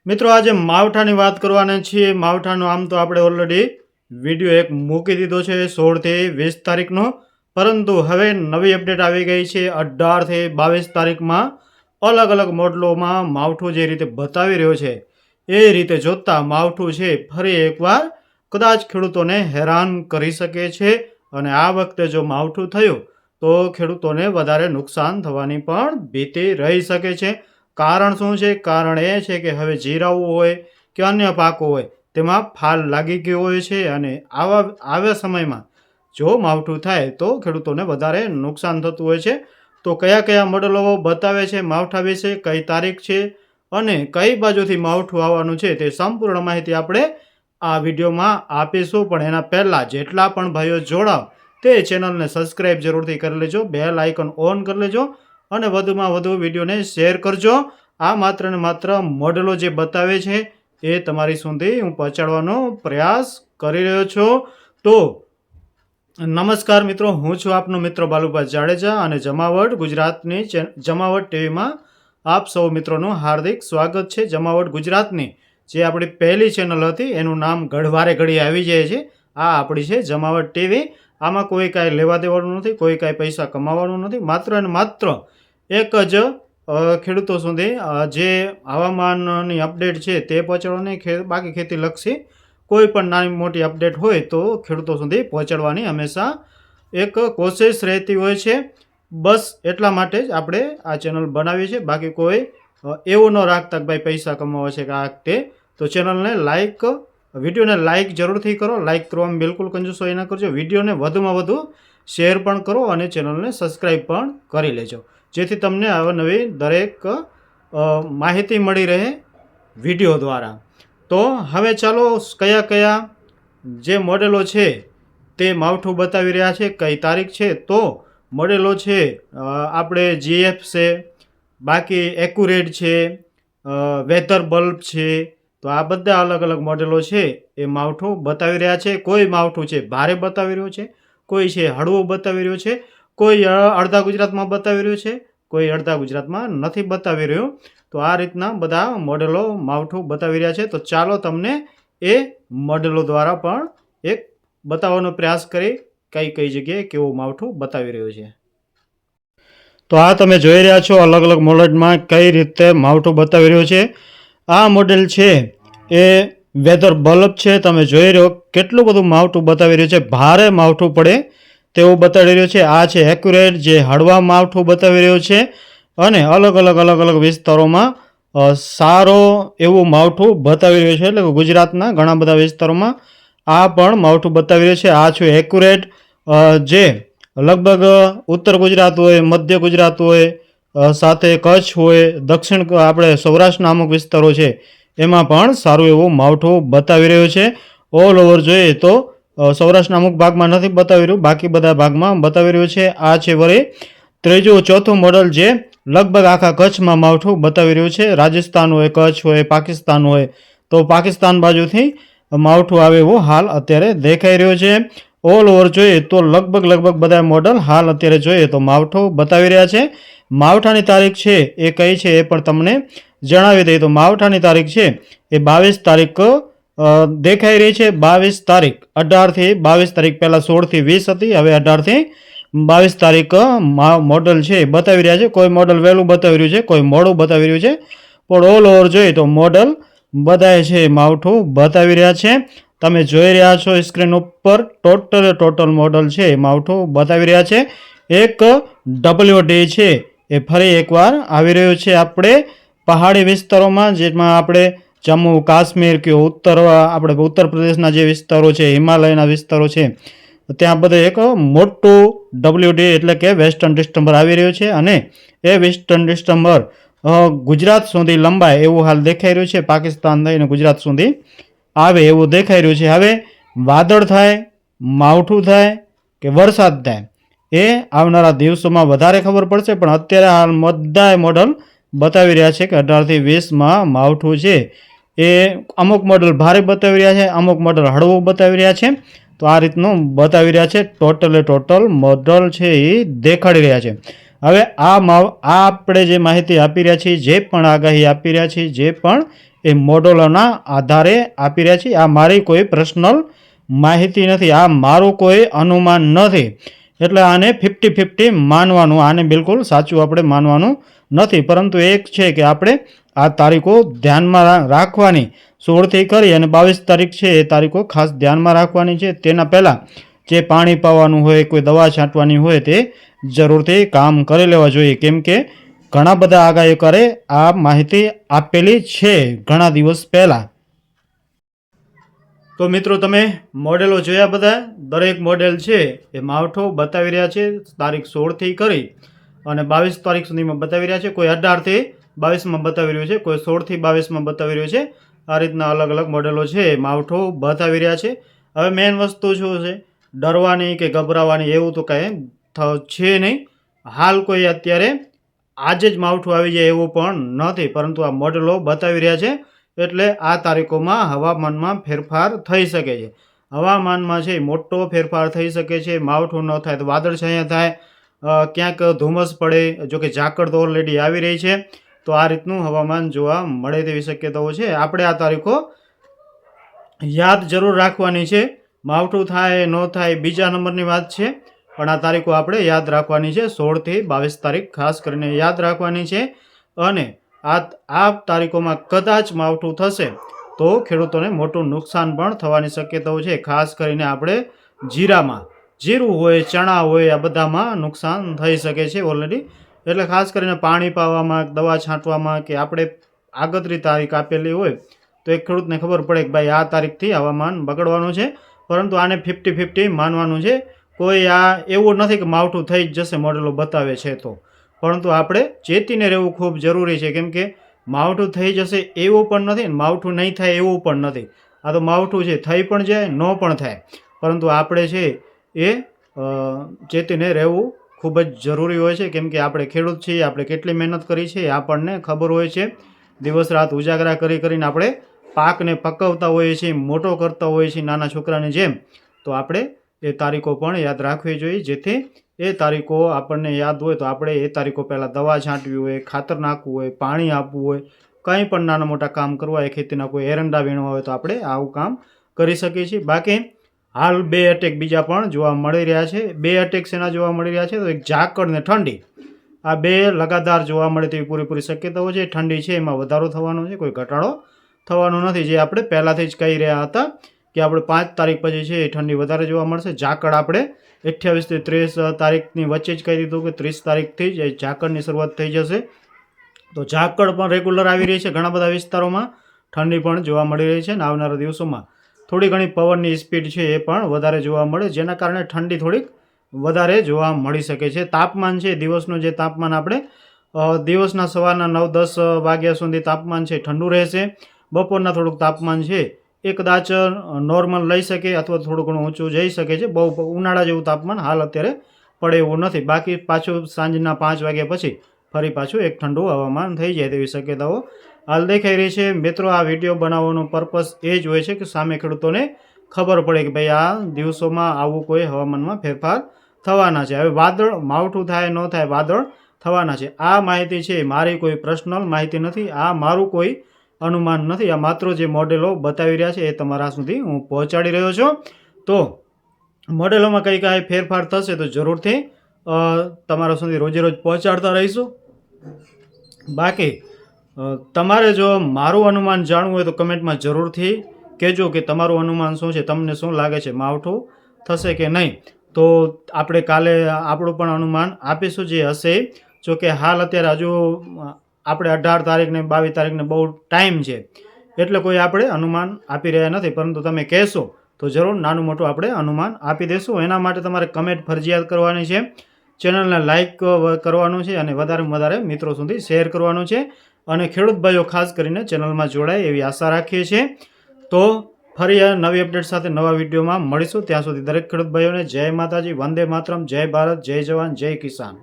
મિત્રો આજે માવઠાની વાત કરવાના છીએ। માવઠાનો આમ તો આપણે ઓલરેડી વિડીયો એક મૂકી દીધો છે 16 થી 20 તારીખનો, પરંતુ હવે નવી અપડેટ આવી ગઈ છે 18 થી 22 તારીખમાં અલગ અલગ મોડલોમાં માવઠું જે રીતે બતાવી રહ્યો છે એ રીતે જોતા માવઠું છે ફરી એકવાર કદાચ ખેડૂતોને હેરાન કરી શકે છે અને આ વખતે જો માવઠું થયું તો ખેડૂતોને વધારે નુકસાન થવાની પણ ભીતિ રહી શકે છે। કારણ શું છે? કારણ એ છે કે હવે જીરાઓ હોય કે અન્ય પાકો હોય તેમાં ફાલ લાગી ગયો હોય છે અને આવા સમયમાં જો માવઠું થાય તો ખેડૂતોને વધારે નુકસાન થતું હોય છે। તો કયા કયા મોડલો બતાવે છે માવઠા વિશે, કઈ તારીખ છે અને કઈ બાજુથી માવઠું આવવાનું છે તે સંપૂર્ણ માહિતી આપણે આ વિડીયોમાં આપીશું। પણ એના પહેલાં જેટલા પણ ભાઈઓ જોડાવ તે ચેનલને સબસ્ક્રાઈબ જરૂરથી કરી લેજો, બેલ આઇકન ઓન કરી લેજો અને વધુમાં વધુ વિડીયોને શેર કરજો। આ માત્ર ને માત્ર મોડેલો જે બતાવે છે એ તમારી સુધી હું પહોંચાડવાનો પ્રયાસ કરી રહ્યો છું। તો નમસ્કાર મિત્રો, હું છું આપનો મિત્ર બાલુભાઈ જાડેજા અને જમાવટ ગુજરાતની જમાવટ ટીવીમાં આપ સૌ મિત્રોનું હાર્દિક સ્વાગત છે। જમાવટ ગુજરાતની જે આપણી પહેલી ચેનલ હતી એનું નામ ઘડવારે ઘડી આવી જાય છે। આ આપણી છે જમાવટ ટીવી। આમાં કોઈ કાંઈ લેવા દેવાનું નથી, કોઈ કાંઈ પૈસા કમાવાનું નથી, માત્ર અને માત્ર એક જ ખેડૂતો સુધી જે હવામાનની અપડેટ છે તે પહોંચાડવાની, બાકી ખેતીલક્ષી કોઈ પણ નાની મોટી અપડેટ હોય તો ખેડૂતો સુધી પહોંચાડવાની હંમેશા એક કોશિશ રહેતી હોય છે। બસ એટલા માટે જ આપણે આ ચેનલ બનાવી છે। બાકી કોઈ એવું ન રાખતા કે ભાઈ પૈસા કમાવા છે કે આ તે। તો ચેનલને લાઇક, વિડીયોને લાઇક જરૂરથી કરો, લાઇક કરવામાં બિલકુલ કંજૂસાઈ ન કરજો, વિડીયોને વધુમાં વધુ શેર પણ કરો અને ચેનલને સબસ્ક્રાઈબ પણ કરી લેજો, જેથી તમને આવા નવી દરેક માહિતી મળી રહે વિડીયો દ્વારા। તો હવે ચાલો કયા કયા જે મોડેલો છે તે માવઠું બતાવી રહ્યા છે, કઈ તારીખ છે। તો મોડેલો છે આપણે જીએફ છે, બાકી એક્યુરેટ છે, વેધર બલ્બ છે। તો આ બધા અલગ અલગ મોડેલો છે એ માવઠું બતાવી રહ્યા છે। કોઈ માવઠું છે ભારે બતાવી રહ્યું છે, કોઈ છે હળવું બતાવી રહ્યું છે, કોઈ અડધા ગુજરાતમાં બતાવી રહ્યું છે, કોઈ અડધા ગુજરાતમાં નથી બતાવી રહ્યું। તો આ રીતના બધા મોડેલો માવઠું બતાવી રહ્યા છે। તો ચાલો તમને એ મોડેલો દ્વારા પણ એક બતાવવાનો પ્રયાસ કરી કઈ કઈ જગ્યાએ કેવું માવઠું બતાવી રહ્યું છે। તો આ તમે જોઈ રહ્યા છો અલગ અલગ મોડેલમાં કઈ રીતે માવઠું બતાવી રહ્યું છે। આ મોડેલ છે એ વેધર બલ્બ છે, તમે જોઈ રહ્યો કેટલું બધું માવઠું બતાવી રહ્યું છે, ભારે માવઠું પડે તેવું બતાવી રહ્યું છે। આ છે એક્યુરેટ જે હળવા માવઠું બતાવી રહ્યું છે અને અલગ અલગ વિસ્તારોમાં સારો એવું માવઠું બતાવી રહ્યું છે, એટલે કે ગુજરાતના ઘણા બધા વિસ્તારોમાં આ પણ માવઠું બતાવી રહ્યું છે। આ છે એક્યુરેટ જે લગભગ ઉત્તર ગુજરાત હોય, મધ્ય ગુજરાત હોય, સાથે કચ્છ હોય, દક્ષિણ આપણે સૌરાષ્ટ્રના અમુક વિસ્તારો છે એમાં પણ સારું એવું માવઠું બતાવી રહ્યું છે। ઓલ ઓવર જોઈએ તો સૌરાષ્ટ્રના અમુક ભાગમાં નથી બતાવી રહ્યું, બાકી બધા ભાગમાં બતાવી રહ્યું છે। આ છે વળી ત્રીજું ચોથું મોડલ જે લગભગ આખા કચ્છમાં માવઠું બતાવી રહ્યું છે। રાજસ્થાન હોય, કચ્છ હોય, પાકિસ્તાન હોય, તો પાકિસ્તાન બાજુથી માવઠું આવે એવું હાલ અત્યારે દેખાઈ રહ્યું છે। ઓલ ઓવર જોઈએ તો લગભગ બધા મોડલ હાલ અત્યારે જોઈએ તો માવઠું બતાવી રહ્યા છે। માવઠાની તારીખ છે એ કઈ છે એ પણ તમને જણાવી દઈએ તો માવઠાની તારીખ છે એ 22 તારીખ દેખાઈ રહી છે। 22 તારીખ 18 થી 22 તારીખ, પહેલાં 16 થી 20 હતી, હવે 18 થી 22 તારીખ મોડલ છે બતાવી રહ્યા છે। કોઈ મોડલ વહેલું બતાવી રહ્યું છે, કોઈ મોડું બતાવી રહ્યું છે, પણ ઓલ ઓવર જોઈએ તો મોડલ બધાએ છે માવઠું બતાવી રહ્યા છે। તમે જોઈ રહ્યા છો સ્ક્રીન ઉપર ટોટલ મોડલ છે માવઠું બતાવી રહ્યા છે। એક WD છે એ ફરી એકવાર આવી રહ્યું છે આપણે પહાડી વિસ્તારોમાં, જેમાં આપણે જમ્મુ કાશ્મીર કે આપણે ઉત્તર પ્રદેશના જે વિસ્તારો છે, હિમાલયના વિસ્તારો છે, ત્યાં બધે એક મોટું WD એટલે કે વેસ્ટર્ન ડિસ્ટમ્બર આવી રહ્યું છે અને એ વેસ્ટર્ન ડિસ્ટમ્બર ગુજરાત સુધી લંબાય એવું હાલ દેખાઈ રહ્યું છે। પાકિસ્તાન થઈને ગુજરાત સુધી આવે એવું દેખાઈ રહ્યું છે। હવે વાદળ થાય, માવઠું થાય કે વરસાદ થાય એ આવનારા દિવસોમાં વધારે ખબર પડશે, પણ અત્યારે હાલ બધા મોડલ બતાવી રહ્યા છે કે 18 થી 20માં માવઠું છે એ અમુક મોડલ ભારે બતાવી રહ્યા છે, અમુક મોડલ હળવું બતાવી રહ્યા છે। તો આ રીતનું બતાવી રહ્યા છે, ટોટલ મોડલ છે એ દેખાડી રહ્યા છે। હવે આ આપણે જે માહિતી આપી રહ્યા છીએ, જે પણ આગાહી આપી રહ્યા છીએ, જે પણ એ મોડેલોના આધારે આપી રહ્યા છીએ. આ મારી કોઈ પર્સનલ માહિતી નથી, આ મારું કોઈ અનુમાન નથી. એટલે આને 50-50 માનવાનું, આને બિલકુલ સાચું આપણે માનવાનું નથી. પરંતુ એક છે કે આપણે આ તારીખો ધ્યાનમાં રાખવાની, 16થી કરી અને 22 તારીખ છે એ તારીખો ખાસ ધ્યાનમાં રાખવાની છે. તેના પહેલાં જે પાણી પાવાનું હોય, કોઈ દવા છાંટવાની હોય તે જરૂરથી કામ કરી લેવા જોઈએ. કેમ કે ઘણા બધા આગાહીકારે આ માહિતી આપેલી છે ઘણા દિવસ પહેલાં. તો મિત્રો તમે મોડેલો જોયા બધા, દરેક મોડેલ છે એ માવઠો બતાવી રહ્યા છે તારીખ 16થી કરી અને 22 તારીખ સુધીમાં બતાવી રહ્યા છે. કોઈ 18થી 22માં બતાવી રહ્યું છે, કોઈ 16થી 22માં બતાવી રહ્યું છે. આ રીતના અલગ અલગ મોડેલો છે માવઠો બતાવી રહ્યા છે. હવે મેઇન વસ્તુ શું છે, ડરવાની કે ગભરાવાની એવું તો કાંઈ છે નહીં. હાલ કોઈ અત્યારે આજે જ માવઠું આવી જાય એવું પણ નથી, પરંતુ આ મોડેલો બતાવી રહ્યા છે. એટલે આ તારીખોમાં હવામાનમાં ફેરફાર થઈ શકે છે. હવામાનમાં છે મોટો ફેરફાર થઈ શકે છે. માવઠું ન થાય તો વાદળછાયા થાય, ક્યાંક ધુમ્મસ પડે. જો કે ઝાકળ તો ઓલરેડી આવી રહી છે, તો આ રીતનું હવામાન જોવા મળે તેવી શક્યતાઓ છે. આપણે આ તારીખો યાદ જરૂર રાખવાની છે. માવઠું થાય ન થાય બીજા નંબરની વાત છે, પણ આ તારીખો આપણે યાદ રાખવાની છે. 16થી 22 તારીખ ખાસ કરીને યાદ રાખવાની છે. અને આ તારીખોમાં કદાચ માવઠું થશે તો ખેડૂતોને મોટું નુકસાન પણ થવાની શક્યતાઓ છે. ખાસ કરીને આપણે જીરામાં, જીરું હોય, ચણા હોય, આ બધામાં નુકસાન થઈ શકે છે ઓલરેડી. એટલે ખાસ કરીને પાણી પાવામાં, દવા છાંટવામાં કે આપણે આગતરી તારીખ આપેલી હોય તો એક ખેડૂતને ખબર પડે કે ભાઈ આ તારીખથી હવામાન બગડવાનું છે. પરંતુ આને 50-50 માનવાનું છે. કોઈ આ એવું નથી કે માવઠું થઈ જ જશે મોડેલો બતાવે છે તો, પરંતુ આપણે ચેતીને રહેવું ખૂબ જરૂરી છે. કેમ કે માવઠું થઈ જશે એવું પણ નથી, માવઠું નહીં થાય એવું પણ નથી. આ તો માવઠું છે, થઈ પણ જાય, ન પણ થાય. પરંતુ આપણે છે એ ચેતીને રહેવું ખૂબ જ જરૂરી હોય છે. કેમ કે આપણે ખેડૂત છીએ, આપણે કેટલી મહેનત કરી છે આપણને ખબર હોય છે. દિવસ રાત ઉજાગરા કરીને આપણે પાકને પકવતા હોઈએ છીએ, મોટો કરતા હોઈએ છીએ નાના છોકરાની જેમ. તો આપણે એ તારીખો પણ યાદ રાખવી જોઈએ, જેથી એ તારીખો આપણને યાદ હોય તો આપણે એ તારીખો પહેલાં દવા છાંટવી હોય, ખાતર નાખવું હોય, પાણી આપવું હોય, કંઈ પણ નાના મોટા કામ કરવા હોય, ખેતીના કોઈ એરંડા વીણવા હોય તો આપણે આવું કામ કરી શકીએ છીએ. બાકી હાલ 2 અટેક બીજા પણ જોવા મળી રહ્યા છે. 2 અટેક શેના જોવા મળી રહ્યા છે તો એક ઝાકળ ને ઠંડી, આ 2 લગાતાર જોવા મળે તેવી પૂરેપૂરી શક્યતાઓ છે. ઠંડી છે એમાં વધારો થવાનો છે, કોઈ ઘટાડો થવાનો નથી. જે આપણે પહેલાંથી જ કહી રહ્યા હતા કે આપણે 5 તારીખ પછી છે એ ઠંડી વધારે જોવા મળશે. ઝાકળ આપણે 28થી 30 તારીખની વચ્ચે જ કહી દીધું કે 30 તારીખથી જ ઝાકળની શરૂઆત થઈ જશે. તો ઝાકળ પણ રેગ્યુલર આવી રહી છે ઘણા બધા વિસ્તારોમાં. ઠંડી પણ જોવા મળી રહી છે અને આવનારા દિવસોમાં થોડી ઘણી પવનની સ્પીડ છે એ પણ વધારે જોવા મળે, જેના કારણે ઠંડી થોડીક વધારે જોવા મળી શકે છે. તાપમાન છે, દિવસનું જે તાપમાન આપણે દિવસના સવારના 9-10 વાગ્યા સુધી તાપમાન છે ઠંડુ રહેશે. બપોરના થોડુંક તાપમાન છે એ કદાચ નોર્મલ લઈ શકે અથવા થોડું ઘણું ઊંચું જઈ શકે છે. બહુ ઉનાળા જેવું તાપમાન હાલ અત્યારે પડે એવું નથી. બાકી પાછું સાંજના 5 વાગ્યા પછી ફરી પાછું એક ઠંડુ હવામાન થઈ જાય તેવી શક્યતાઓ હાલ દેખાઈ રહી છે. મિત્રો, આ વિડીયો બનાવવાનો પર્પસ એ જ હોય છે કે સામે ખેડૂતોને ખબર પડે કે ભાઈ આ દિવસોમાં આવું કોઈ હવામાનમાં ફેરફાર થવાના છે. હવે વાદળ, માવઠું થાય ન થાય, વાદળ થવાના છે. આ માહિતી છે મારી કોઈ પર્સનલ માહિતી નથી, આ મારું કોઈ અનુમાન નથી. આ માત્ર જે મોડેલો બતાવી રહ્યા છે એ તમારા સુધી હું પહોંચાડી રહ્યો છું. તો મોડેલોમાં કાંઈ ફેરફાર થશે તો જરૂરથી તમારા સુધી રોજે રોજ પહોંચાડતા રહીશું. બાકી તમારે જો મારું અનુમાન જાણવું હોય તો કમેન્ટમાં જરૂરથી કહેજો કે તમારું અનુમાન શું છે, તમને શું લાગે છે, માવઠું થશે કે નહીં. તો આપણે કાલે આપણું પણ અનુમાન આપીશું જે હશે. જો કે હાલ અત્યારે હજુ આપણે 18 તારીખ ને 22 તારીખને બહુ ટાઈમ છે, એટલે કોઈ આપણે અનુમાન આપી રહ્યા નથી. પરંતુ તમે કહેશો તો જરૂર નાનું મોટું આપણે અનુમાન આપી દઈશું. એના માટે તમારે કમેન્ટ ફરજિયાત કરવાની છે, ચેનલને લાઇક કરવાનું છે અને વધારેમાં વધારે મિત્રો સુધી શેર કરવાનું છે. અને ખેડૂત ભાઈઓ ખાસ કરીને ચેનલમાં જોડાય એવી આશા રાખીએ છીએ. તો ફરી નવી અપડેટ સાથે નવા વિડીયોમાં મળીશું. ત્યાં સુધી દરેક ખેડૂત ભાઈઓને જય માતાજી, વંદે માતરમ, જય ભારત, જય જવાન, જય કિસાન.